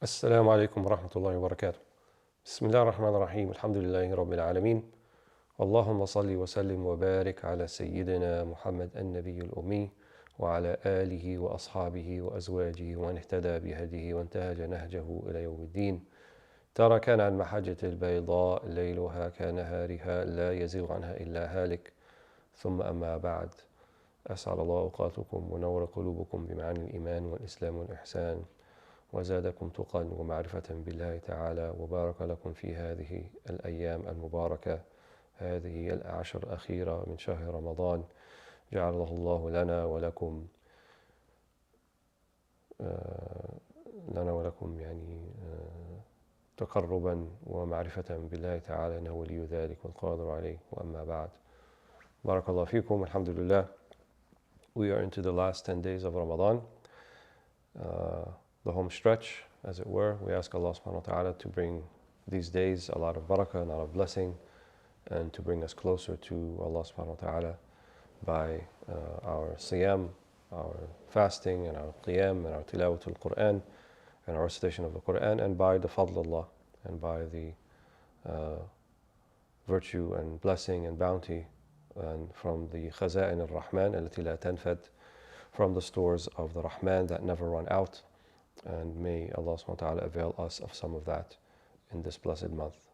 السلام عليكم ورحمة الله وبركاته. بسم الله الرحمن الرحيم. الحمد لله رب العالمين. اللهم صل وسلم وبارك على سيدنا محمد النبي الأمي وعلى آله وأصحابه وأزواجه ومن اهتدى بهديه وانتهج نهجه إلى يوم الدين. ترى كان عن محجة البيضاء ليلها كنهارها لا يزيغ عنها إلا هالك. ثم أما بعد، أسعد الله أوقاتكم ونور قلوبكم بمعاني الإيمان والإسلام والإحسان، وزادكم تقى ومعرفة بالله تعالى، وبارك لكم في هذه الأيام المباركة، هذه الأعشر الأخيرة من شهر رمضان، جعله الله لنا ولكم تقربا ومعرفة بالله تعالى، إنه ولي ذلك والقادر عليه. وأما بعد، بارك الله فيكم. Alhamdulillah, we are into the last 10 days of Ramadan, the home stretch, as it were. We ask Allah subhanahu wa ta'ala to bring these days a lot of barakah and a lot of blessing, and to bring us closer to Allah subhanahu wa ta'ala by our siyam, our fasting, and our qiyam, and our tilawat al-Quran, and our recitation of the Quran, and by the fadl Allah, and by the virtue and blessing and bounty, and from the khaza'in al-Rahman allati la tanfad, from the stores of the Rahman that never run out. And may Allah subhanahu wa ta'ala avail us of some of that in this blessed month.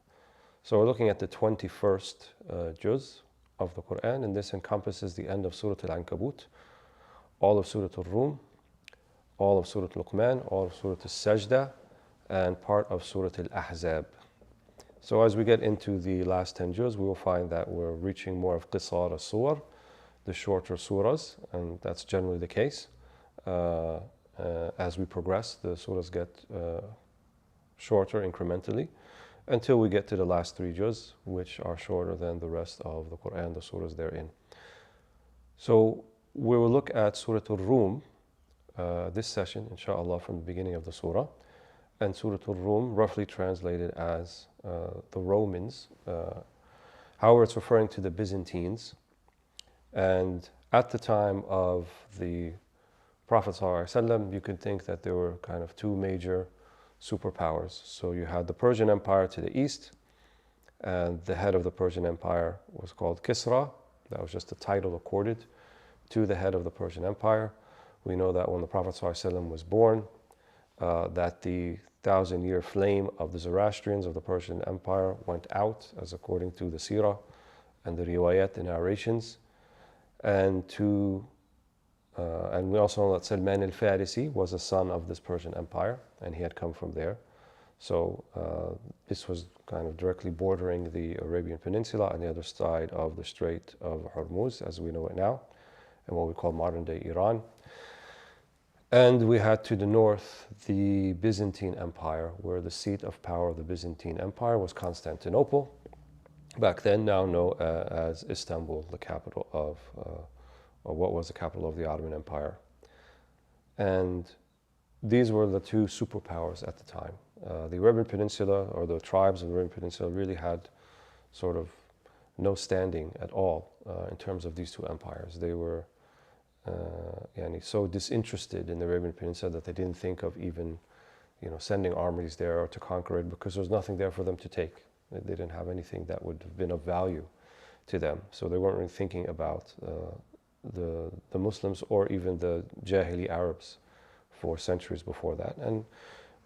So we're looking at the 21st juz of the Quran, and this encompasses the end of Surah Al-Ankabut, all of Surah Al-Rum, all of Surah Luqman, all of Surah Al-Sajda, and part of Surah Al-Ahzab. So as we get into the last 10 juz, we will find that we're reaching more of Qisar al-Suwar, the shorter surahs, and that's generally the case. As we progress, the surahs get shorter incrementally until we get to the last 3 juz, which are shorter than the rest of the Quran, the surahs therein. So we will look at Surah Al-Rum this session, inshallah, from the beginning of the surah. And Surah Al-Rum, roughly translated as the Romans. However, it's referring to the Byzantines. And at the time of the Prophet ﷺ, you could think that there were kind of 2 major superpowers. So you had the Persian Empire to the east, and the head of the Persian Empire was called Kisra. That was just a title accorded to the head of the Persian Empire. We know that when the Prophet ﷺ was born, that the 1,000-year flame of the Zoroastrians of the Persian Empire went out, as according to the Sirah and the Riwayat, the narrations. And we also know that Salman al-Farisi was a son of this Persian Empire, and he had come from there. So this was kind of directly bordering the Arabian Peninsula on the other side of the Strait of Hormuz, as we know it now, and what we call modern-day Iran. And we had to the north the Byzantine Empire, where the seat of power of the Byzantine Empire was Constantinople, back then now known as Istanbul, the capital of or what was the capital of the Ottoman Empire. And these were the 2 superpowers at the time. The Arabian Peninsula, or the tribes of the Arabian Peninsula, really had sort of no standing at all in terms of these 2 empires. They were so disinterested in the Arabian Peninsula that they didn't think of even sending armies there or to conquer it, because there was nothing there for them to take. They didn't have anything that would have been of value to them. So they weren't really thinking about the Muslims or even the Jahili Arabs for centuries before that. And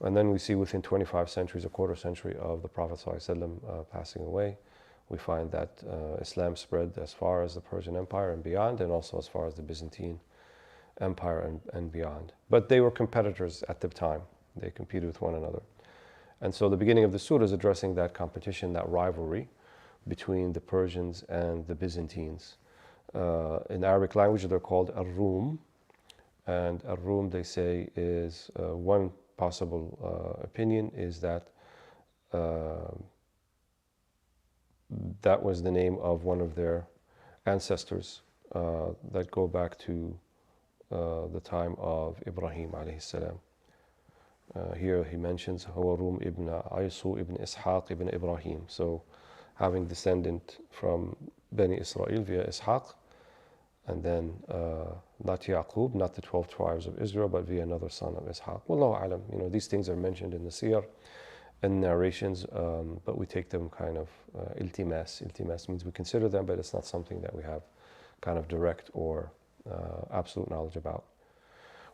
then we see within 25 centuries, a quarter century of the Prophet ﷺ passing away, we find that Islam spread as far as the Persian Empire and beyond, and also as far as the Byzantine Empire and beyond. But they were competitors at the time. They competed with one another. And so the beginning of the surah is addressing that competition, that rivalry between the Persians and the Byzantines. In Arabic language, they're called Ar-Rum. And Ar-Rum, they say, is one possible opinion is that that was the name of one of their ancestors that go back to the time of Ibrahim alayhi salam. Here he mentions Hawarum ibn Aysu ibn Ishaq ibn Ibrahim. So having descendant from Bani Israel via Ishaq, and then not Yaqub, not the 12 tribes of Israel, but via another son of Ishaq. Wallahu alam. These things are mentioned in the seer and narrations, but we take them kind of iltimas. Iltimas means we consider them, but it's not something that we have kind of direct or absolute knowledge about.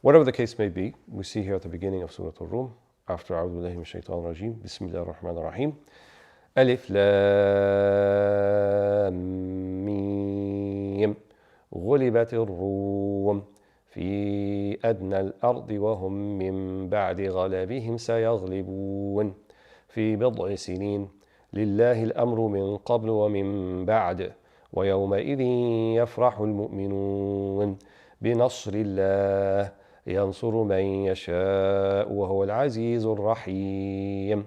Whatever the case may be, we see here at the beginning of Surah Al-Rum, after A'udhu Billahi Minash Shaitanir Rajeem, Bismillahir Rahmanir Rahim, Alif Lam Mim, غلبت الروم في أدنى الأرض وهم من بعد غلبهم سيغلبون في بضع سنين لله الأمر من قبل ومن بعد ويومئذ يفرح المؤمنون بنصر الله ينصر من يشاء وهو العزيز الرحيم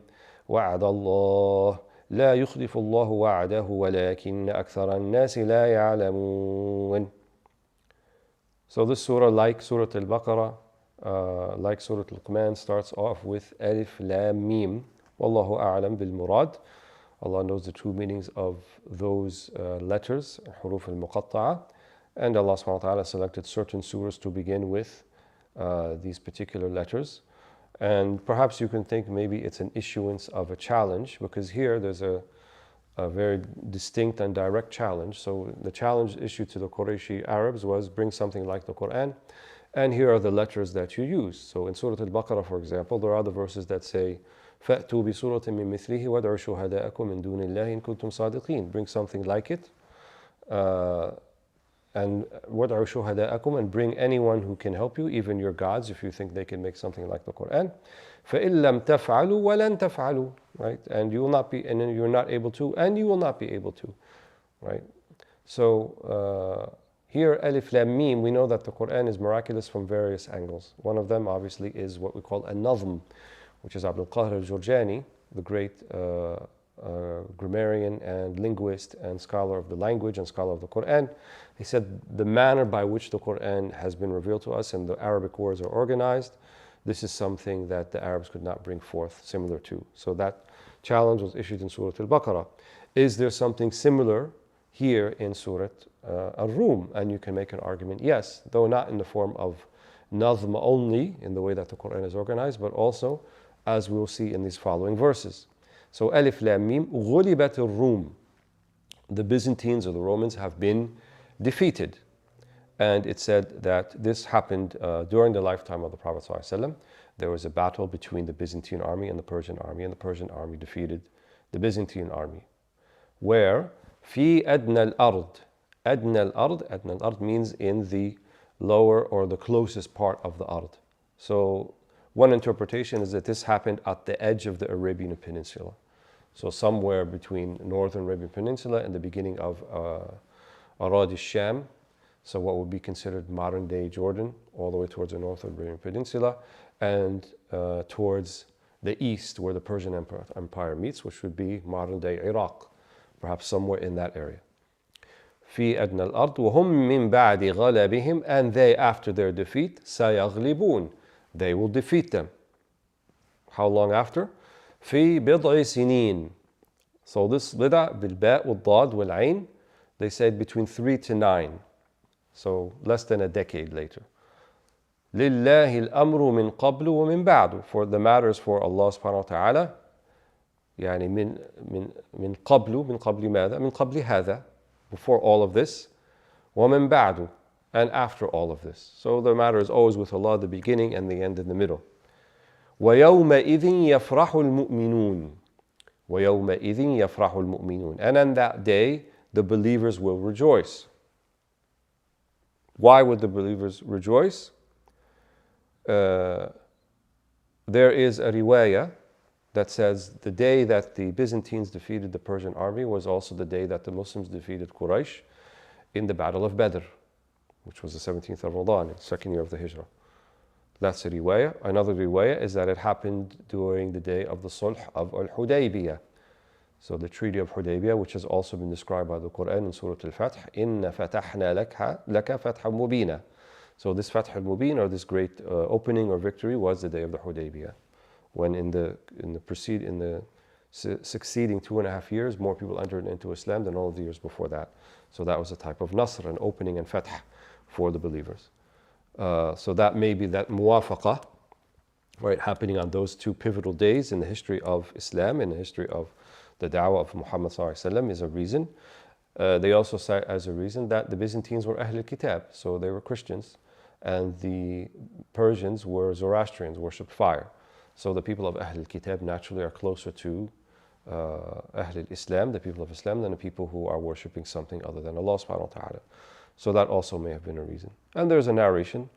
وعد الله لا يخلف الله وعده ولكن أكثر الناس لا يعلمون. So this surah, like Surah Al-Baqarah, like Surah Al-Luqman, starts off with Alif Lam Mim. Wallahu a'lam bil murad. Allah knows the true meanings of those letters, Huruf al-Muqatta'a. And Allah subhanahu wa ta'ala selected certain surahs to begin with these particular letters. And perhaps you can think maybe it's an issuance of a challenge, because here there's a very distinct and direct challenge. So the challenge issued to the Qurayshi Arabs was bring something like the Quran, and here are the letters that you use. So in Surah Al-Baqarah, for example, there are the verses that say, فَأْتُوا بِسُورَةٍ مِّن مِثْلِهِ وَادْعُوا شُهَدَاءَكُم مِّن دُونِ اللَّهِ إِن كُنتُمْ صَادِقِينَ. Bring something like it. And وَادْعُوا شُهَدَاءَكُم, and bring anyone who can help you, even your gods, if you think they can make something like the Quran. فَإِن لَمْ تَفْعَلُوا وَلَن تَفْعَلُوا. Right? And you will not be, and then you're not able to, and you will not be able to. Right? So here, Alif Lam Mim, we know that the Quran is miraculous from various angles. One of them, obviously, is what we call a nazm, which is Abdul Qahir al-Jurjani, the great grammarian and linguist and scholar of the language and scholar of the Quran. He said the manner by which the Quran has been revealed to us and the Arabic words are organized, this is something that the Arabs could not bring forth similar to. So that challenge was issued in Surah Al-Baqarah. Is there something similar here in Surah Al-Rum? And you can make an argument, yes, though not in the form of nazm only, in the way that the Quran is organized, but also, as we will see in these following verses. So Alif Lam Mim, غُلِبَتِ الروم. The Byzantines or the Romans have been defeated. And it said that this happened during the lifetime of the Prophet ﷺ. There was a battle between the Byzantine army and the Persian army, and the Persian army defeated the Byzantine army. Where في أدنى الأرض. أدنى الأرض, أدنى الأرض means in the lower or the closest part of the ard. So one interpretation is that this happened at the edge of the Arabian Peninsula. So somewhere between northern Arabian Peninsula and the beginning of Arad al-Sham, so what would be considered modern day Jordan, all the way towards the northern Arabian Peninsula, and towards the east where the Persian Empire meets, which would be modern day Iraq, perhaps somewhere in that area. في أدنى الأرض وهم من بعد غلبهم, and they after their defeat سيغلبون, they will defeat them. How long after? في بضع سنين. So this بضع بالباء والضاد والعين, they said between 3 to 9. So less than a decade later. لله الأمر من قبل ومن بعد. For the matters for Allah subhanahu wa ta'ala, يعني من قبل ماذا؟ من قبل هذا, before all of this, ومن بعد, and after all of this. So the matter is always with Allah, the beginning and the end in the middle. وَيَوْمَئِذٍ يَفْرَحُ الْمُؤْمِنُونَ وَيَوْمَئِذٍ يَفْرَحُ الْمُؤْمِنُونَ. And on that day, the believers will rejoice. Why would the believers rejoice? There is a riwayah that says the day that the Byzantines defeated the Persian army was also the day that the Muslims defeated Quraysh in the Battle of Badr, which was the 17th of Ramadan, the second year of the Hijrah. That's a riwayah. Another riwayah is that it happened during the day of the Sulh of Al-Hudaybiyah. So the Treaty of Hudaybiyah, which has also been described by the Quran in Surah Al-Fath, إِنَّ فَتَحْنَا لَكَ فَتْحًا مُبِينًا. So this Fath al-Mubin, or this great opening or victory, was the day of the Hudaybiyah, when in the succeeding 2.5 years, more people entered into Islam than all of the years before that. So that was a type of Nasr, an opening and Fath. for the believers. So that may be that muwafaqah, right, happening on those two pivotal days in the history of Islam, in the history of the da'wah of Muhammad ﷺ is a reason. They also cite as a reason that the Byzantines were Ahl al-Kitab, so they were Christians, and the Persians were Zoroastrians, worshipped fire. So the people of Ahl al-Kitab naturally are closer to Ahl al-Islam, the people of Islam, than the people who are worshipping something other than Allah subhanahu wa ta'ala. So that also may have been a reason. And there's a narration,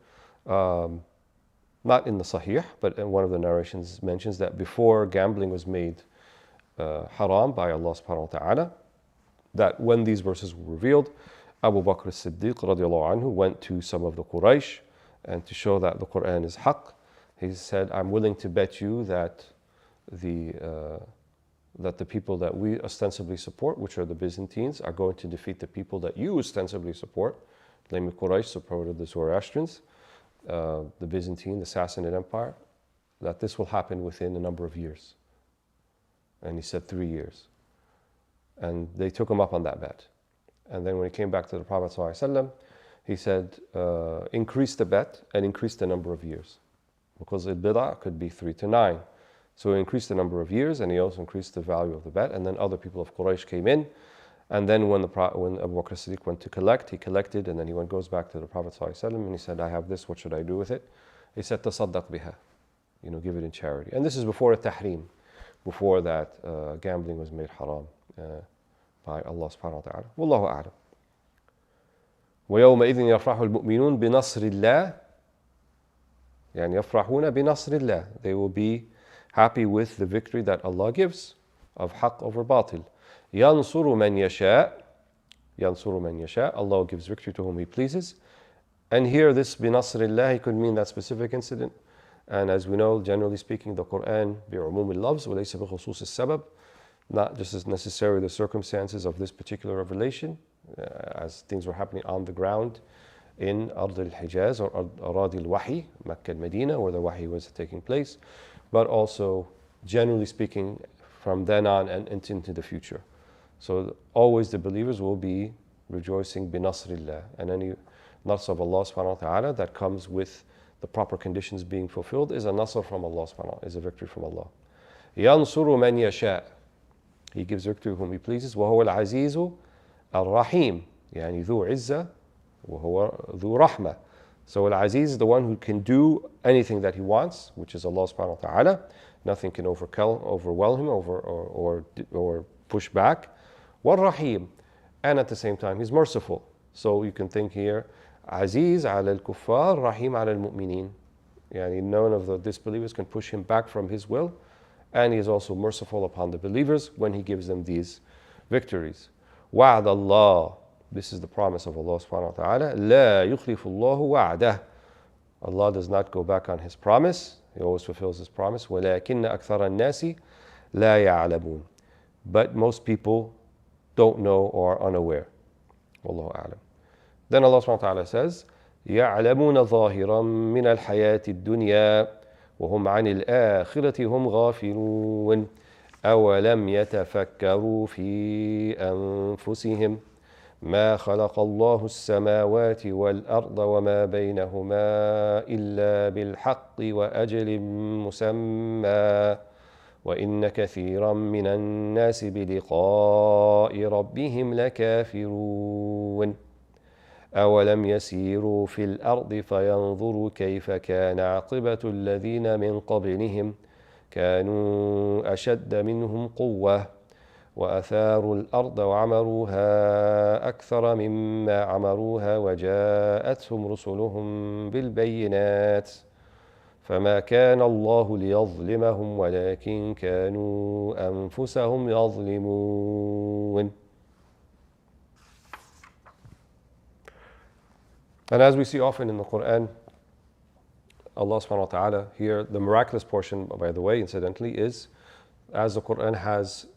not in the Sahih, but in one of the narrations mentions that before gambling was made haram by Allah subhanahu wa ta'ala, that when these verses were revealed, Abu Bakr as-Siddiq radiallahu anhu went to some of the Quraysh, and to show that the Quran is haqq, he said, I'm willing to bet you that the people that we ostensibly support, which are the Byzantines, are going to defeat the people that you ostensibly support. Namely, Quraysh supported the Zoroastrians, the Byzantine, the Sassanid Empire, that this will happen within a number of years. And he said 3 years. And they took him up on that bet. And then when he came back to the Prophet ﷺ, he said, increase the bet and increase the number of years. Because al-bid'ah could be 3 to 9. So he increased the number of years, and he also increased the value of the bet. And then other people of Quraysh came in. And then when Abu Bakr as-Siddiq went to collect, he collected, and then goes back to the Prophet ﷺ, and he said, I have this, what should I do with it? He said, tasaddaq biha, give it in charity. And this is before at-tahrim, before that gambling was made haram by Allah subhanahu wa ta'ala. Wallahu a'lam. وَيَوْمَئِذٍ يَفْرَحُ الْمُؤْمِنُونَ بِنَصْرِ اللَّهِ يعني يفرحون بنصر الله. They will be happy with the victory that Allah gives of haqq over batil. يَنْصُرُ مَنْ يَشَاء يَنْصُرُ مَنْ يَشَاء. Allah gives victory to whom He pleases. And here this بنصر الله could mean that specific incident. And as we know, generally speaking, the Quran بعموم اللفظ وليس بخصوص السبب, not just as necessarily the circumstances of this particular revelation, as things were happening on the ground in Ard al-Hijaz or Arad al-Wahi, Makkah and Medina, where the Wahi was taking place, but also, generally speaking, from then on and into the future. So always the believers will be rejoicing binasrillah, and any nasr of Allah subhanahu wa ta'ala that comes with the proper conditions being fulfilled is a nasr from Allah subhanahu wa ta'ala, is a victory from Allah. يَنْصُرُ مَنْ يَشَاء. He gives victory whom He pleases. وَهُوَ الْعَزِيزُ الرَّحِيمُ يعني ذو عزة وهو ذو رحمة. So Al-Aziz is the one who can do anything that He wants, which is Allah subhanahu wa ta'ala. Nothing can overwhelm Him or push back. وَالرَّحِيمُ. And at the same time, He's merciful. So you can think here, Aziz ala al-kuffar, Rahim ala al-mu'minin. Yani none of the disbelievers can push Him back from His will. And He is also merciful upon the believers when He gives them these victories. وَعْدَ اللَّهِ. This is the promise of Allah subhanahu wa ta'ala. لَا يُخْلِفُ اللَّهُ وَعْدَهُ. Allah does not go back on His promise. He always fulfills His promise. وَلَكِنَّ أَكْثَرَ النَّاسِ لَا يَعْلَمُونَ. But most people don't know or are unaware. Wallahu a'lam. Then Allah subhanahu wa ta'ala says, يَعْلَمُونَ ظَاهِرًا مِنَ الْحَيَاةِ الدُّنْيَا وَهُمْ عَنِ الْآخِرَةِ هُمْ غَافِلُونَ أَوَلَمْ يَتَفَكَّرُوا فِي أَنفُسِهِمْ ما خلق الله السماوات والأرض وما بينهما إلا بالحق وأجل مسمى وإن كثيرا من الناس بلقاء ربهم لكافرون أولم يسيروا في الأرض فينظروا كيف كان عاقبة الذين من قبلهم كانوا أشد منهم قوة وأثاروا الأرض وعمروها أكثر مما عمروها وجاءتهم رسلهم بالبينات فما كان الله ليظلمهم ولكن كانوا أنفسهم يظلمون. And as we see often in the Quran, Allah subhanahu wa ta'ala here, the miraculous portion, by the way, incidentally, is as the Quran has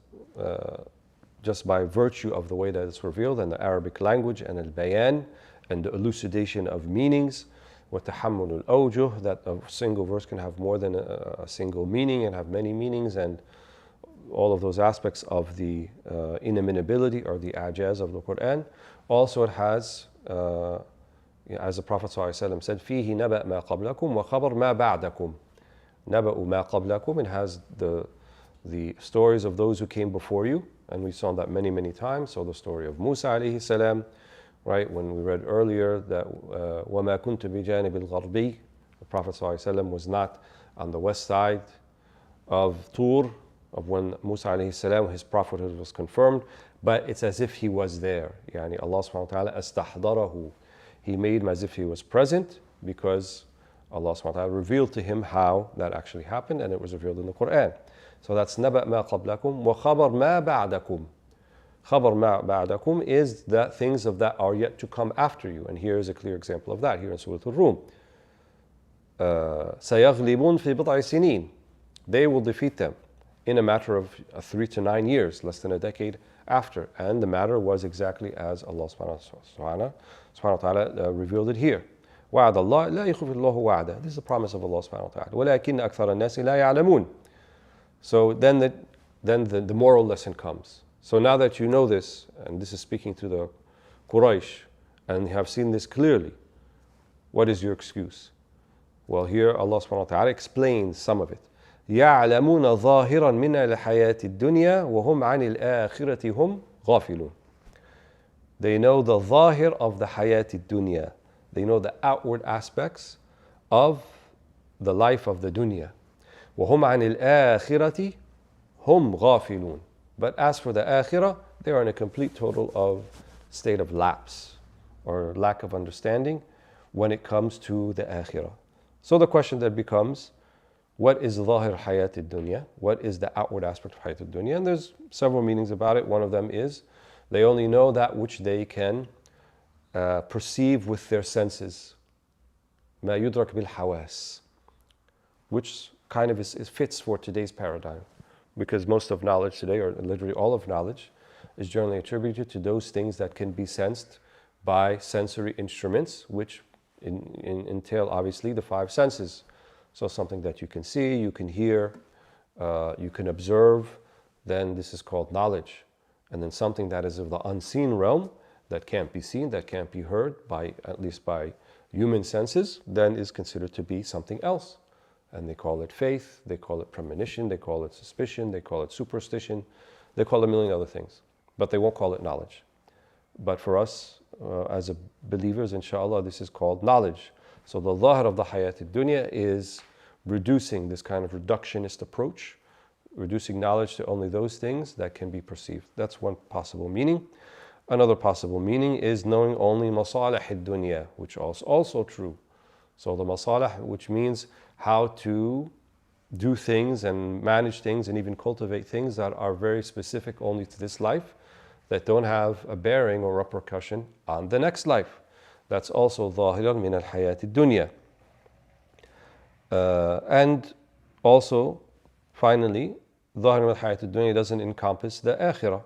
just by virtue of the way that it's revealed and the Arabic language and al-bayan and the elucidation of meanings, وَتَحَمُّلُ الْأَوْجُهِ, that a single verse can have more than a single meaning and have many meanings, and all of those aspects of the inimitability or the ajaz of the Quran. Also it has as the Prophet ﷺ said, فِيهِ نَبَأْ مَا قَبْلَكُمْ وَخَبَرْ مَا بَعْدَكُمْ. نَبَأُ مَا قَبْلَكُمْ, it has the stories of those who came before you, and we saw that many, many times. So the story of Musa alayhi salam, right, when we read earlier that وَمَا كُنْتُ بِجَانِبِ الْغَرْبِيِّ, the Prophet ﷺ was not on the west side of Tur, of when Musa alayhi salam, his prophethood was confirmed, but it's as if he was there. Yani Allah subhanahu wa ta'ala astahdarahu. He made him as if he was present, because Allah subhanahu wa ta'ala revealed to him how that actually happened, and it was revealed in the Quran. So that's نَبَأْ مَا قَبْلَكُمْ وَخَبَرْ مَا بَعْدَكُمْ. خَبَرْ مَا بَعْدَكُمْ is that things of that are yet to come after you. And here is a clear example of that, here in Surah Al-Rum. سَيَغْلِبُونَ فِي بِضْعِ سِنِينَ. They will defeat them in a matter of 3 to 9 years, less than a decade after. And the matter was exactly as Allah subhanahu wa ta'ala revealed it here. وَعَدَ اللَّهِ لَا يُخْلِفُ اللَّهُ وَعْدَهُ. This is the promise of Allah subhanahu wa ta'ala. وَلَكِنَّ أَكْثَرَ النَّاسِ لَا يَعْلَمُونَ. So then the moral lesson comes. So now that you know this, and this is speaking to the Quraysh, and you have seen this clearly, what is your excuse? Well, here Allah subhanahu wa ta'ala explains some of it. يَعْلَمُونَ ظَاهِرًا مِنَ الْحَيَاةِ الدُّنْيَا وَهُمْ عَنِ الْآخِرَةِ هُمْ غَافِلُونَ. They know the zahir of the hayat dunya. They know the outward aspects of the life of the dunya. وَهُمْ عَنِ الْآخِرَةِ هُمْ غَافِلُونَ. But as for the akhirah, they are in a complete total of state of lapse or lack of understanding when it comes to the akhirah. So the question that becomes, what is zahir hayat dunya? What is the outward aspect of hayat dunya? And there's several meanings about it. One of them is they only know that which they can perceive with their senses. مَا يُدْرَكْ بِالْحَوَاسِ, which kind of fits for today's paradigm. Because most of knowledge today, or literally all of knowledge, is generally attributed to those things that can be sensed by sensory instruments, which entail obviously the 5 senses. So something that you can see, you can hear, you can observe, then this is called knowledge. And then something that is of the unseen realm, that can't be seen, that can't be heard, at least by human senses, then is considered to be something else. And they call it faith, they call it premonition, they call it suspicion, they call it superstition, they call it a million other things. But they won't call it knowledge. But for us, as believers, inshallah, this is called knowledge. So the zahir of the hayat dunya is reducing this kind of reductionist approach, reducing knowledge to only those things that can be perceived. That's one possible meaning. Another possible meaning is knowing only masalih dunya, which is also true. So the masalih, which means how to do things and manage things and even cultivate things that are very specific only to this life, that don't have a bearing or repercussion on the next life. That's also ظاهرا من الحياة الدنيا. And also, finally, ظاهر من الحياة الدنيا doesn't encompass the akhirah.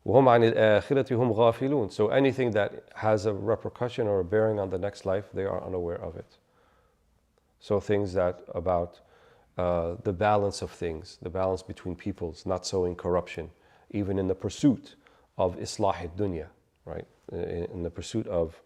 وهم عن الآخرة هم غافلون. So anything that has a repercussion or a bearing on the next life, they are unaware of it. So things that about the balance of things, the balance between peoples, not sowing corruption, even in the pursuit of islah dunya, right? In the pursuit of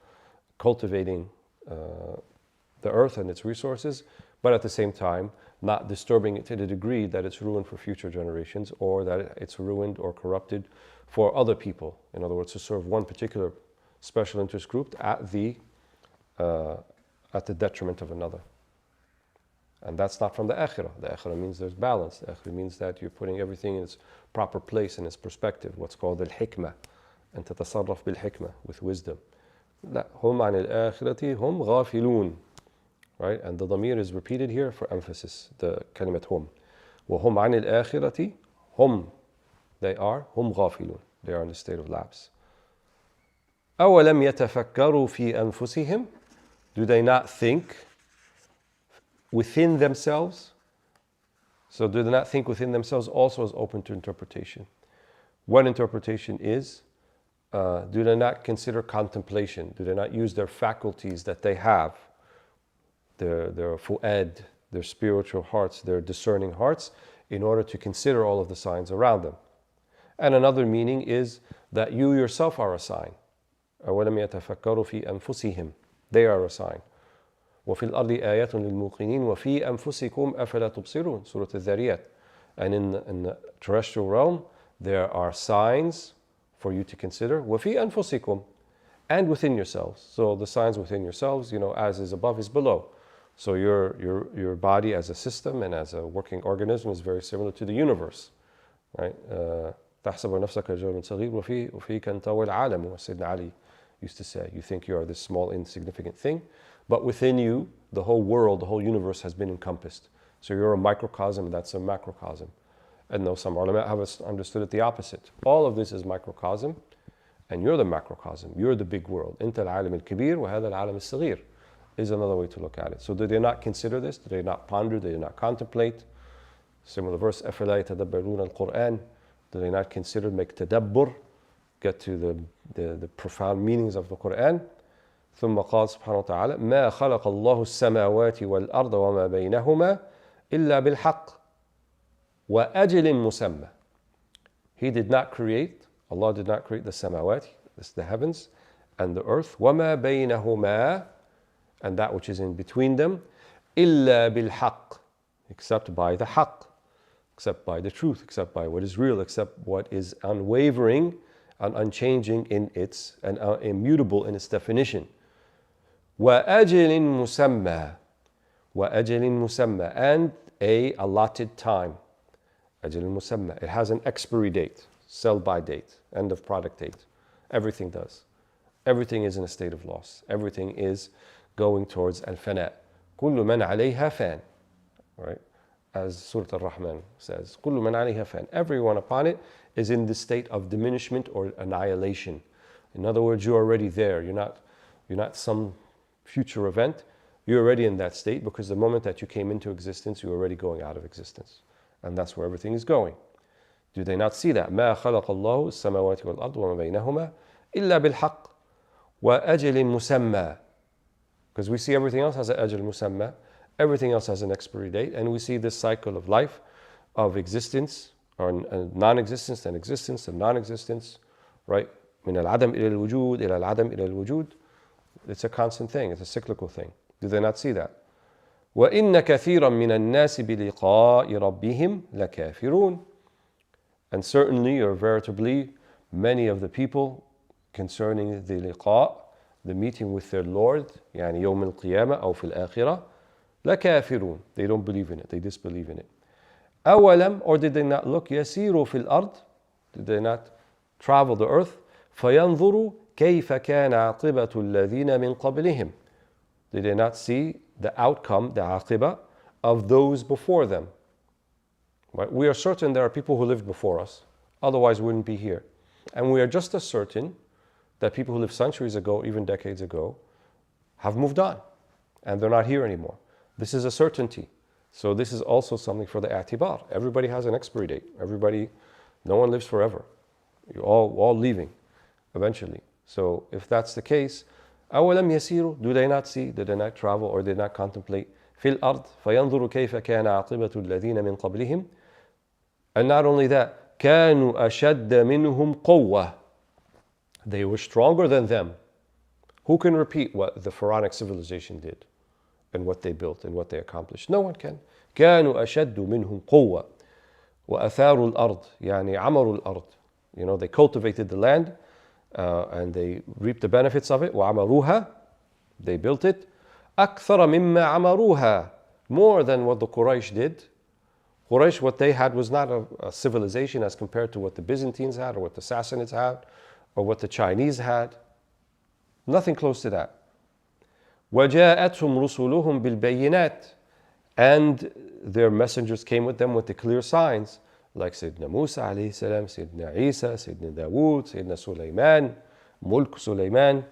cultivating the earth and its resources, but at the same time, not disturbing it to the degree that it's ruined for future generations, or that it's ruined or corrupted for other people. In other words, to serve one particular special interest group at the detriment of another. And that's not from the akhirah. The akhirah means there's balance. The akhirah means that you're putting everything in its proper place, in its perspective, what's called al-hikmah, and tatasarraf bil-hikmah, with wisdom. هُمْ عَنِ الْآخِرَةِ هُمْ غَافِلُونَ. Right? And the dhamir is repeated here for emphasis, the kalimat hum. وَهُمْ عَنِ الْآخِرَةِ hum. They are hum غَافِلُونَ. They are in the state of lapse. أَوَلَمْ يَتَفَكَّرُوا فِي أَنفُسِهِمْ. Do they not think within themselves? So do they not think within themselves also is open to interpretation. One interpretation is, do they not consider contemplation? Do they not use their faculties that they have, their fu'ad, their spiritual hearts, their discerning hearts, in order to consider all of the signs around them? And another meaning is that you yourself are a sign. أولم يتفكروا في أنفسهم. They are a sign. وفي الأرض آيات للموقنين وفي أنفسكم أفلا تبصرون. Surah Al-Dhariyat. And in the terrestrial realm, there are signs for you to consider. وفي أنفسكم, and within yourselves. So the signs within yourselves, as is above is below. So your body as a system and as a working organism is very similar to the universe, right? تحسب نفسك رجل صغير وفيك انطوى العالم. Sayyidina Ali used to say, you think you are this small insignificant thing, but within you, the whole world, the whole universe has been encompassed. So you're a microcosm, that's a macrocosm. And though some ulama have understood it the opposite. All of this is microcosm, and you're the macrocosm. You're the big world. أنت العالم الكبير وهذا العالم الصغير is another way to look at it. So do they not consider this? Do they not ponder? Do they not contemplate? Similar verse, أفلا يتدبرون القرآن. Do they not consider, make tadabbur, get to the profound meanings of the Quran? ثم قال سبحانه وتعالى ما خلق الله السماوات والأرض وما بينهما إلا بالحق وأجل مسمى. He did not create, Allah did not create the samawat, the heavens, and the earth, وما بينهما, and that which is in between them, إلا بالحق, except by the haqq, except by the truth, except by what is real, except what is unwavering and unchanging in its, and immutable in its definition. وَأَجَلٍ مُسَمَّى, وَأَجَلٍ مُسَمَّى, and a allotted time. أَجَلٍ مُسَمَّى, it has an expiry date, sell by date, end of product date. Everything does. Everything is in a state of loss. Everything is going towards al-fana. كُلُّ مَنْ عَلَيْهَا فَانٍ, right? As Surah Al-Rahman says, كُلُّ مَنْ عَلَيْهَا فَانٍ. Everyone upon it is in the state of diminishment or annihilation. In other words, you're already there. You're not some future event. You're already in that state because the moment that you came into existence, you're already going out of existence. And that's where everything is going. Do they not see that? ما خلق الله السماوات والأرض وما بينهما إلا بالحق وأجل مسمى. Because we see everything else has an ajal musamma, everything else has an expiry date, and we see this cycle of life, of existence, or non-existence, and existence, and non-existence, right? من العدم إلى الوجود إلى العدم إلى الوجود. It's a constant thing, it's a cyclical thing. Do they not see that? وَإِنَّ كَثِيرًا مِنَ النَّاسِ بِلِقَاءِ رَبِّهِمْ لَكَافِرُونَ. And certainly, or veritably, many of the people concerning the liqa, the meeting with their Lord, يعني يوم القيامة أو في الآخرة, لَكَافِرُونَ. They don't believe in it, they disbelieve in it. أَوَلَمْ, or did they not look, يَسِيرُوا فِي الْأَرْضِ, did they not travel the earth, فَيَنْظُرُوا كَيْفَ كَانَ عَاقِبَةُ الَّذِينَ مِنْ قَبْلِهِمْ. Did they not see the outcome, the aqibah, of those before them? Right? We are certain there are people who lived before us, otherwise we wouldn't be here. And we are just as certain that people who lived centuries ago, even decades ago, have moved on, and they're not here anymore. This is a certainty. So this is also something for the i'tibar. Everybody has an expiry date. No one lives forever. You're all leaving eventually. So if that's the case, أَوَلَمْ يَسِيرُوا, do they not see, did they not travel, or did not contemplate? فِي الْأَرْضِ فَيَنْظُرُوا كَيْفَ كَانَ عَاقِبَةُ الَّذِينَ مِنْ قَبْلِهِمْ. And not only that, كَانُوا أَشَدَّ مِنْهُمْ قُوَّةً. They were stronger than them. Who can repeat what the pharaonic civilization did, and what they built, and what they accomplished? No one can. كَانُوا أَشَدُّ مِنْهُمْ قُوَّةً وَأَثَارُوا الْأَرْضِ, يعني عَمَرُوا الْأَرْضِ. They cultivated the land, and they reaped the benefits of it. وَعَمَرُوهَا, they built it. أَكْثَرَ مِمَّا عَمَرُوهَا, more than what the Quraysh did. Quraysh, what they had was not a civilization as compared to what the Byzantines had, or what the Sassanids had, or what the Chinese had. Nothing close to that. وَجَاءَتْهُمْ رُسُلُهُمْ بِالْبَيِّنَاتِ, and their messengers came with them with the clear signs, like Sayyidina Musa alayhi salam, Sayyidina Isa, Sayyidina Dawood, Sayyidina Sulaiman, Mulk Sulaiman.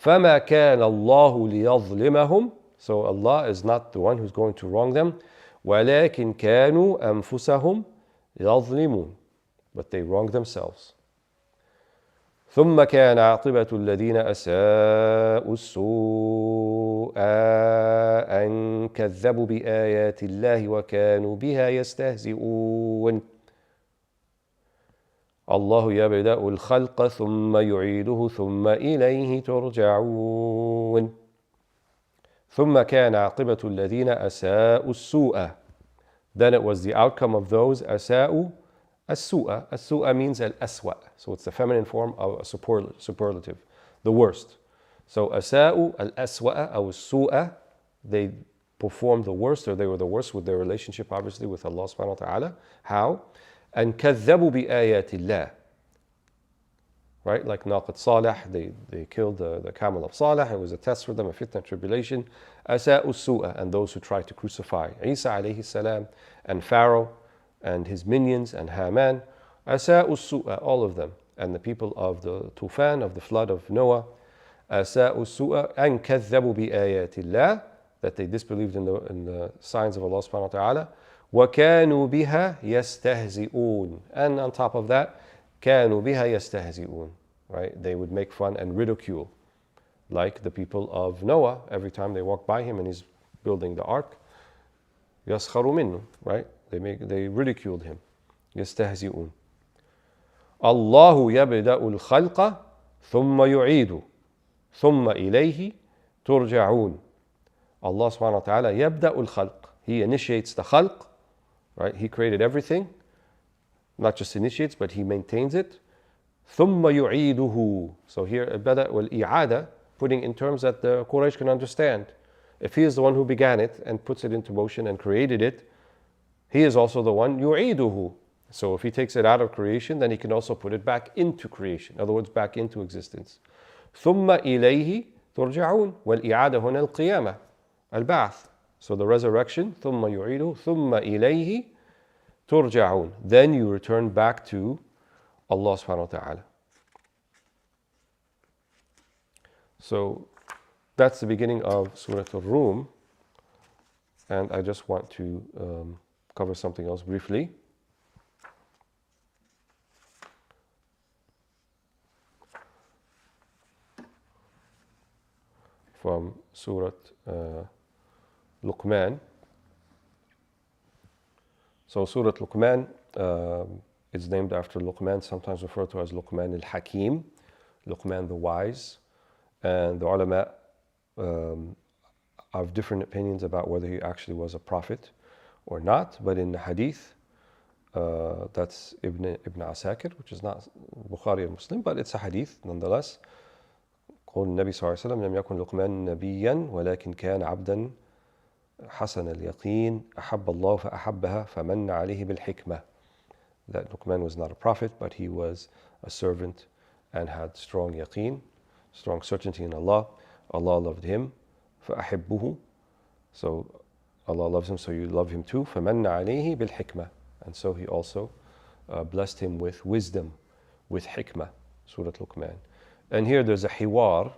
فَمَا كَانَ اللَّهُ لِيَظْلِمَهُمْ. So Allah is not the one who's going to wrong them. وَلَكِنْ كَانُوا أَنفُسَهُمْ يَظْلِمُونَ. But they wronged themselves. ثُمَّ كَانَ عَاقِبَةُ الَّذِينَ أَسَاءُوا السُّوءَ أَنْ كَذَّبُوا بِآيَاتِ اللَّهِ وَكَانُوا بِهَا يَسْتَهْزِئُونَ. الله يبدأ الخلق ثم يعيده ثم إليه ترجعون ثم كان عاقبة الذين أساءوا السوء. Then it was the outcome of those أساءوا السوء. السوء means الأسوأ. So it's the feminine form of a superlative. The worst. So أساءوا الأسوأ أو السوء. They performed the worst, or they were the worst with their relationship obviously with Allah subhanahu wa ta'ala. How? And كذبوا بآيات الله. Right, like Naqat Salih, they killed the camel of Salih. It was a test for them, a fitna, tribulation. Asa'u su'a, and those who tried to crucify Isa alayhi salam, and Pharaoh, and his minions, and Haman. Asa'u su'a, all of them. And the people of the Tufan, of the flood of Noah. Asa'u su'a, an kadhabu bi ayatillah, that they disbelieved in the signs of Allah subhanahu wa ta'ala. وَكَانُوا بِهَا يَسْتَهْزِئُونَ. And on top of that, كانوا بها يستهزئون, right? They would make fun and ridicule, like the people of Noah. Every time they walk by him and he's building the ark, يسخروا منه, right? They ridiculed him. يستهزئون. الله يبدأ الخلق ثم يعيد ثم إليه ترجعون. Allah subhanahu wa ta'ala يبدأ الخلق. He initiates the khalq, right? He created everything. Not just initiates, but he maintains it. ثُمَّ يُعِيدُهُ. So here, البدء والإعادة, putting in terms that the Quraysh can understand. If he is the one who began it and puts it into motion and created it, he is also the one يُعِيدُهُ. So if he takes it out of creation, then he can also put it back into creation. In other words, back into existence. ثُمَّ إِلَيْهِ تُرْجَعُونَ. وَالْإِعَادَةُ هُنَا الْقِيَامَةِ الْبَعْثِ. So the resurrection, ثُمَّ يُعِيدُهُ ثُمَّ إِلَيْهِ ترجعون. Then you return back to Allah subhanahu wa ta'ala. So that's the beginning of Surah Al-Rum. And I just want to cover something else briefly. From Surah Luqman. So Surah Luqman is named after Luqman, sometimes referred to as Luqman al-Hakim, Luqman the wise. And the ulama have different opinions about whether he actually was a prophet or not. But in the hadith, that's Ibn Asakir, which is not Bukhari or Muslim, but it's a hadith nonetheless. قول النبي صلى الله عليه وسلم لم يكن لقمان نبيا ولكن كان عبدا حسن اليقين أحب الله فأحبها فمن عليه بالحكمة. That Luqman was not a prophet, but he was a servant and had strong yaqeen, strong certainty in Allah. Allah loved him. فأحبه. So Allah loves him, so you love him too. فمن عليه بالحكمة. And so he also blessed him with wisdom, with hikmah. Surah Luqman. And here there's a hiwar,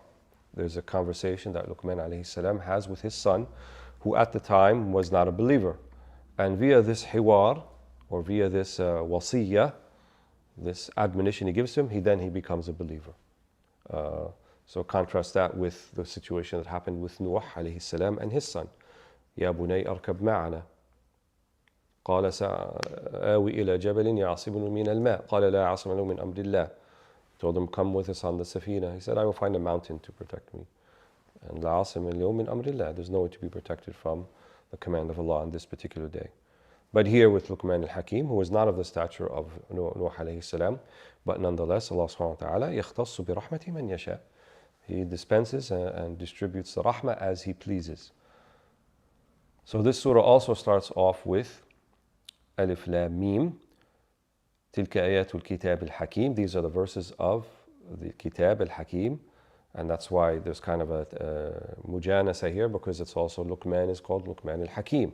there's a conversation that Luqman alayhi salam has with his son, who at the time was not a believer. And via this hiwar, or via this wasiyah, this admonition he gives to him, he becomes a believer. So contrast that with the situation that happened with Nuh alayhi salam and his son. يا بني أركب معنا قال سآوي إلى جبل يعصمني من الماء قال لا عاصم اليوم من أمر الله. Told him, come with us on the safina. He said, I will find a mountain to protect me. And لا عاصم اليوم من أمر الله. There's no way to be protected from the command of Allah on this particular day. But here with Luqman al-Hakim, who is not of the stature of Nuh alayhi salam, but nonetheless, Allah subhanahu wa ta'ala يختص برحمته من يشاء. He dispenses and distributes the rahmah as He pleases. So this surah also starts off with Alif Lam Mim. تلك آيات الكتاب الحكيم. These are the verses of the Kitab al-Hakim. And that's why there's kind of a mujanasa here, because it's also Luqman is called Luqman al-Hakim.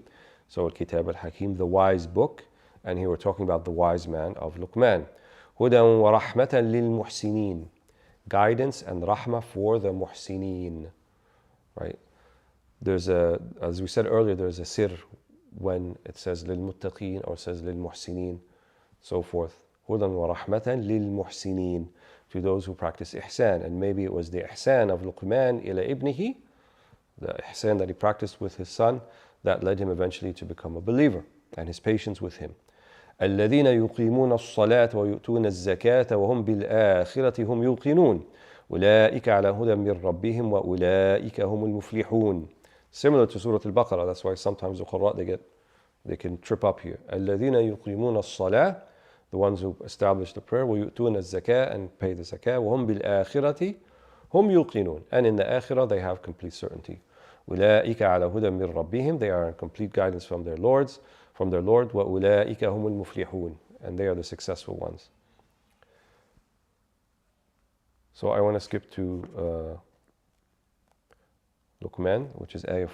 So al-Kitab al-Hakim, the wise book. And here we're talking about the wise man of Luqman. هدى ورحمة للمحسنين. Guidance and rahmah for the muhsineen. Right? As we said earlier, there's a sir when it says للمتقين or says للمحسنين, so forth. هدى ورحمة للمحسنين, to those who practice ihsan. And maybe it was the ihsan of Luqman إلى ابنه, the ihsan that he practiced with his son, that led him eventually to become a believer, and his patience with him. الذين يقيمون الصلاة ويؤتون الزكاة وهم بالآخرة هم يوقنون أولئك على هدى من ربهم وأولئك هم المفلحون. Similar to Surah Al-Baqarah, that's why sometimes the Qur'an they can trip up here. الذين يقيمون الصلاة, the ones who establish the prayer, ويؤتون الزكاة and pay the zakah, وهم بالآخرة هم يوقنون, and in the akhirah they have complete certainty. أولئك على هدى من ربهم, they are in complete guidance from their Lord, وأولئك هم المفلحون, and they are the successful ones. So I want to skip to Luqman, which is ayah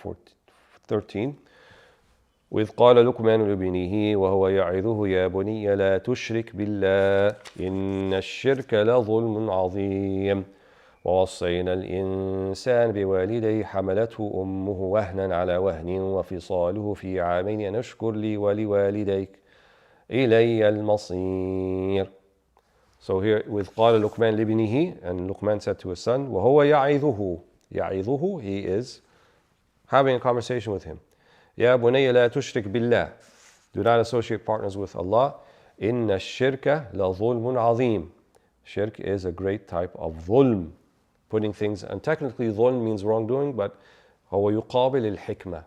13. وإذ قال لقمان لابنه وهو يعظه يا بني لا تشرك بالله إن الشرك لظلم عظيم ووصينا الإنسان بوالديه حملته أمه وهنا على وهن وفصاله في عامين أن اشكر لي ولوالديك إلي المصير. So here with قال لقمان لابنه, and Luqman said to his son, وهو يعظه, he is having a conversation with him. يا بني لا تشرك بالله, do not associate partners with Allah. إن الشرك لظلم عظيم. Shirk is a great type of ظلم, putting things, and technically ظلم means wrongdoing, but هو يقابل الحكمة.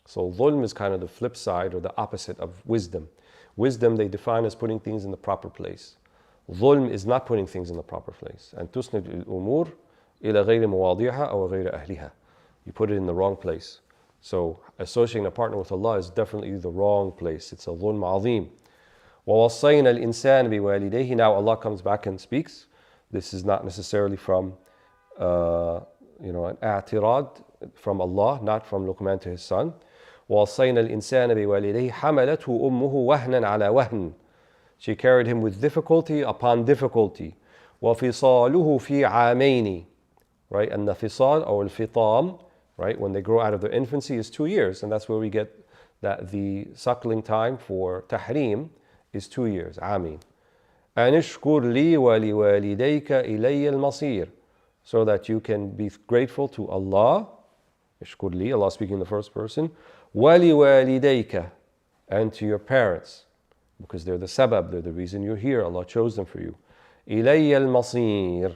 So ظلم is kind of the flip side or the opposite of wisdom. Wisdom they define as putting things in the proper place. ظلم is not putting things in the proper place. أن تسند الأمور إلى غير مواضعها أو غير أهلها. You put it in the wrong place. So associating a partner with Allah is definitely the wrong place. It's a ظلم عظيم. ووصينا الإنسان بوالديه. Now Allah comes back and speaks. This is not necessarily from an i'tirad from Allah, not from Luqman to his son. ووصينا الإنسان بوالديه حملته أمه وهنا على وهن. She carried him with difficulty upon difficulty. وفصاله في عامين. Right, and the fisal or الفطام, right, when they grow out of their infancy is 2 years, and that's where we get that the suckling time for tahrim is 2 years. عامين. أن اشكر لي ولوالديك إلي المصير, so that you can be grateful to Allah. اشكر لي, Allah speaking in the first person. ولوالديك, and to your parents, because they're the sabab, they're the reason you're here. Allah chose them for you. إلي المصير.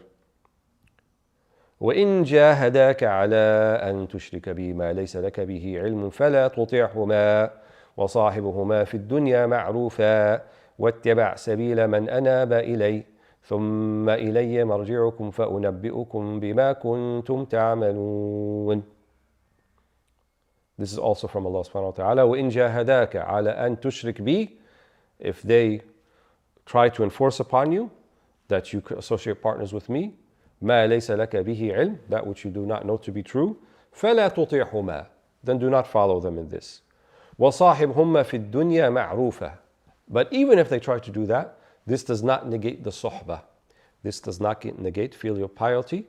وإن جاهداك على أن تشرك بي ما ليس لك به علم فلا تطعهما وصاحبهما في الدنيا معروفا واتبع سبيل من أناب إلي ثم إلي مرجعكم فأنبئكم بما كنتم تعملون. This is also from Allah subhanahu wa ta'ala. وإن جاهداك على أن تشرك بي, if they try to enforce upon you that you associate partners with me, ما ليس لك به علم, that which you do not know to be true, فلا تطيعهما, then do not follow them in this. وصاحبهما في الدنيا معروفة. But even if they try to do that, this does not negate the suhbah. This does not negate filial piety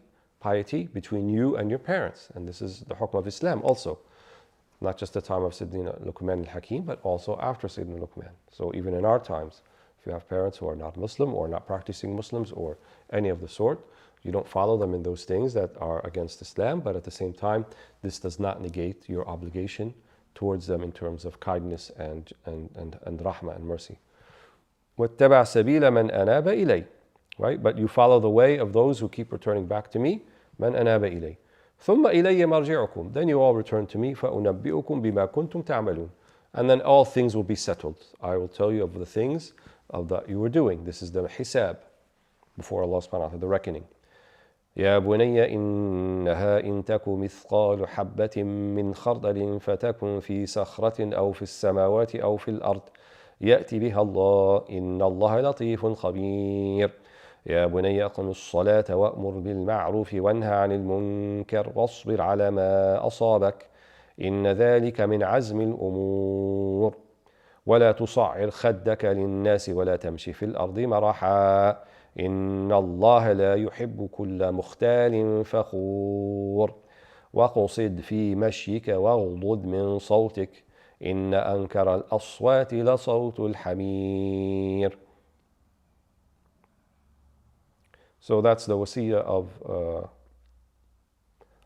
between you and your parents. And this is the hukm of Islam also. Not just the time of Sayyidina Luqman al-Hakim, but also after Sayyidina Luqman. So even in our times, if you have parents who are not Muslim or not practicing Muslims or any of the sort, you don't follow them in those things that are against Islam, but at the same time, this does not negate your obligation towards them in terms of kindness and rahmah and mercy. وَاتَّبَعْ سَبِيلَ مَنْ أَنَابَ إِلَيْهِ. Right? But you follow the way of those who keep returning back to me. مَنْ أَنَابَ إِلَيْهِ. ثُمَّ إِلَيَّ مَرْجِعُكُمْ. Then you all return to me. فَأُنَبِّئُكُمْ بِمَا كُنْتُمْ تَعْمَلُونَ. And then all things will be settled. I will tell you of the things that you were doing. This is the hisab before Allah subhanahu wa ta'ala, the reckoning. يا بني إنها إن تك مثقال حبة من خردل فتكن في صخرة أو في السماوات أو في الأرض يأتي بها الله إن الله لطيف خبير. يا بني أقم الصلاة وأمر بالمعروف وانهى عن المنكر واصبر على ما أصابك إن ذلك من عزم الأمور. ولا تصعر خدك للناس ولا تمشي في الأرض مرحا إن الله لا يحب كل مختال فخور. وقصد في مشيك واغضض من صوتك إن أنكر الأصوات لصوت الحمير. So that's the wasiyah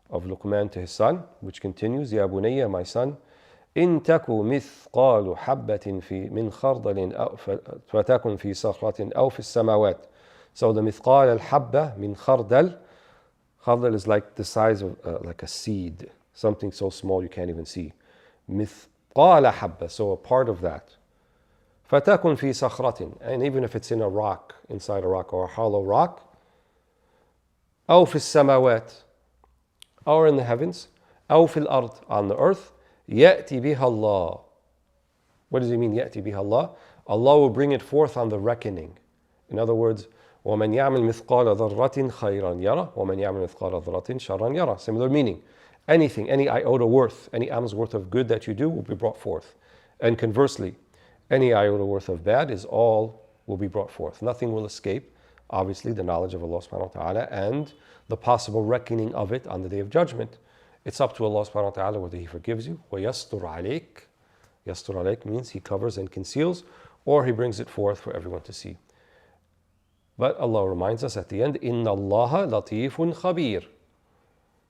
of Luqman to his son, which continues, يا بني, my son, إن تك مثقال حبة في من خردل فتكن في صخرة أو في السماوات. So the مثقال الحبة من خردل. Khardal is like the size of like a seed, something so small you can't even see. مثقال حبة, so a part of that. فتكن في صخرة, and even if it's in a rock, inside a rock or a hollow rock. أو في السماوات, or in the heavens. أو في الأرض, on the earth. يأتي بها الله. What does he mean, يأتي بها الله? Allah will bring it forth on the reckoning. In other words, وَمَنْ يَعْمِلْ مِثْقَالَ ذَرَّةٍ خَيْرًا يَرَى وَمَنْ يَعْمِلْ مِثْقَالَ ذَرَّةٍ شَرًّا يَرَى. Similar meaning. Anything, any iota worth, any am's worth of good that you do will be brought forth. And conversely, any iota worth of bad is all will be brought forth. Nothing will escape, obviously, the knowledge of Allah subhanahu wa ta'ala and the possible reckoning of it on the Day of Judgment. It's up to Allah subhanahu wa ta'ala whether He forgives you. وَيَسْطُرْ عَلَيْكَ. Yastur alayk means He covers and conceals, or He brings it forth for everyone to see. But Allah reminds us at the end, إِنَّ اللَّهَ لَطِيفٌ خَبِيرٌ.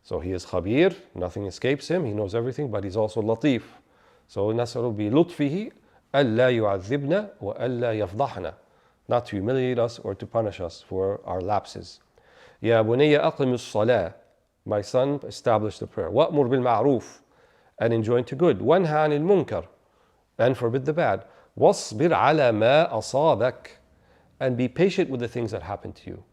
So He is Khabir, nothing escapes Him, He knows everything, but He's also Latif. So نسأل بلطفه ألا يعذبنا وألا يفضحنا. Not to humiliate us or to punish us for our lapses. يا بني أقم الصلاة. My son, establish the prayer. وأمر بالمعروف, and enjoin to good. وانهى عن المنكر, and forbid the bad. واصبر على ما أصابك, and be patient with the things that happen to you.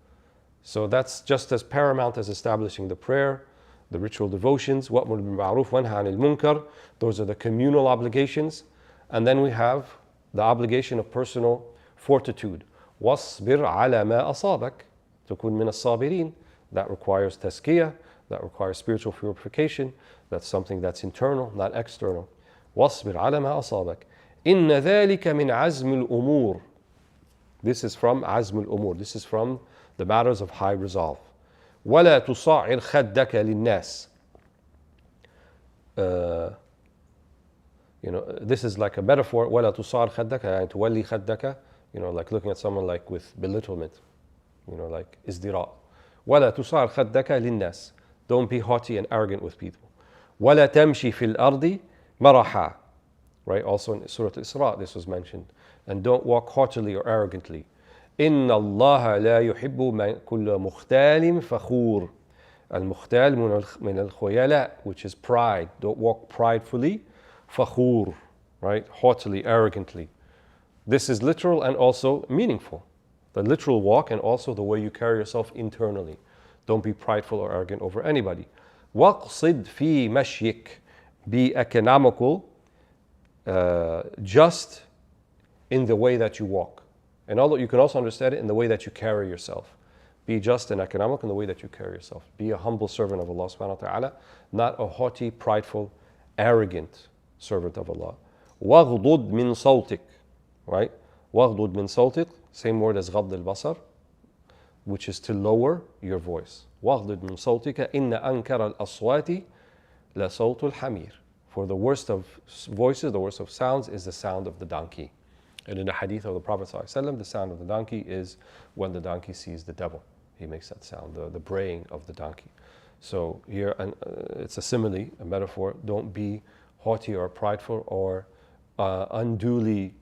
So that's just as paramount as establishing the prayer, the ritual devotions. وأمر بالمعروف وانهى عن المنكر. Those are the communal obligations. And then we have the obligation of personal fortitude. واصبر على ما أصابك تكون من الصابرين. That requires tazkiyah, that requires spiritual purification. That's something that's internal, not external. واصبر على ما أصابك إن ذلك من عزم الأمور. This is from عزم الأمور. This is from the matters of high resolve. ولا تصعر خدك للناس. This is like a metaphor. ولا تصعر خدك, يعني تولي خدك. Like looking at someone like with belittlement. Like ازدراء. ولا تصعر خدك للناس. Don't be haughty and arrogant with people. ولا تمشي في الأرض مرحا. Right, also in Surah Isra this was mentioned. And don't walk haughtily or arrogantly. إن الله لا يحب كل مختال فخور. المختال من الخيلاء, which is pride. Don't walk pridefully. فخور, right, haughtily, arrogantly. This is literal and also meaningful. The literal walk and also the way you carry yourself internally. Don't be prideful or arrogant over anybody. وَاقْصِدْ فِي مَشْيِكَ. Be economical, just in the way that you walk. And although you can also understand it in the way that you carry yourself. Be just and economical in the way that you carry yourself. Be a humble servant of Allah subhanahu wa ta'ala, not a haughty, prideful, arrogant servant of Allah. وَغْضُضْ مِنْ صَوْتِكَ. Right? وَغْضُضْ مِنْ صَوْتِكَ, same word as غض البصر, which is to lower your voice. وَغْضُضْ مِنْ صَوْتِكَ إِنَّ أَنْكَرَ الْأَصْوَاتِ لَصَوْتُ الْحَمِيرِ. For the worst of voices, the worst of sounds is the sound of the donkey. And in the hadith of the Prophet ﷺ, the sound of the donkey is when the donkey sees the devil. He makes that sound, the braying of the donkey. So here, it's a simile, a metaphor. Don't be haughty or prideful or unduly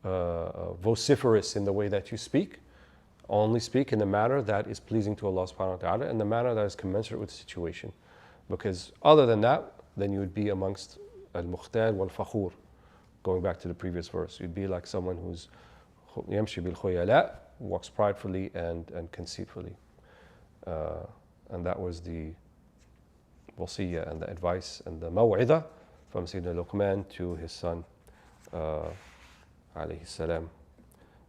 vociferous in the way that you speak. Only speak in the manner that is pleasing to Allah subhanahu wa ta'ala and the manner that is commensurate with the situation. Because other than that, then you would be amongst al-mukhtal wal-fakhur. Going back to the previous verse, you'd be like someone who's يمشي بالخيلاء, walks pridefully and conceitfully. And that was the wasiyya and the advice and the maw'idah from Sayyidina Luqman to his son, alayhi salam.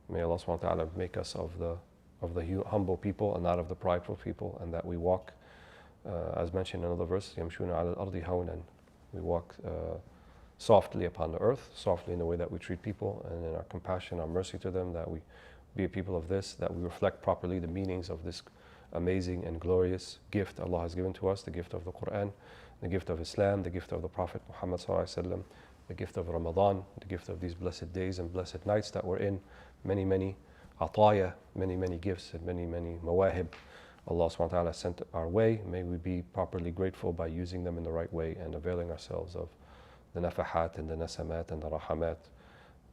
May Allah subhanahu wa ta'ala make us of the humble people and not of the prideful people, and that we walk, as mentioned in another verse, يَمْشُونَ عَلَى الْأَرْضِ هَوْنًا. We walk softly upon the earth, softly in the way that we treat people, and in our compassion, our mercy to them, that we be a people of this, that we reflect properly the meanings of this amazing and glorious gift Allah has given to us, the gift of the Quran, the gift of Islam, the gift of the Prophet Muhammad ﷺ, the gift of Ramadan, the gift of these blessed days and blessed nights that we're in, many ataya, many gifts and many mawahib Allah subhanahu wa ta'ala sent our way. May we be properly grateful by using them in the right way and availing ourselves of the nafahat and the nasamat and the rahamat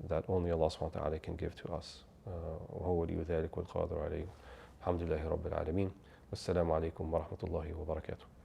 that only Allah subhanahu wa ta'ala can give to us. وهو ولي ذلك والقادر عليه. الحمد لله رب العالمين. والسلام عليكم ورحمة الله وبركاته.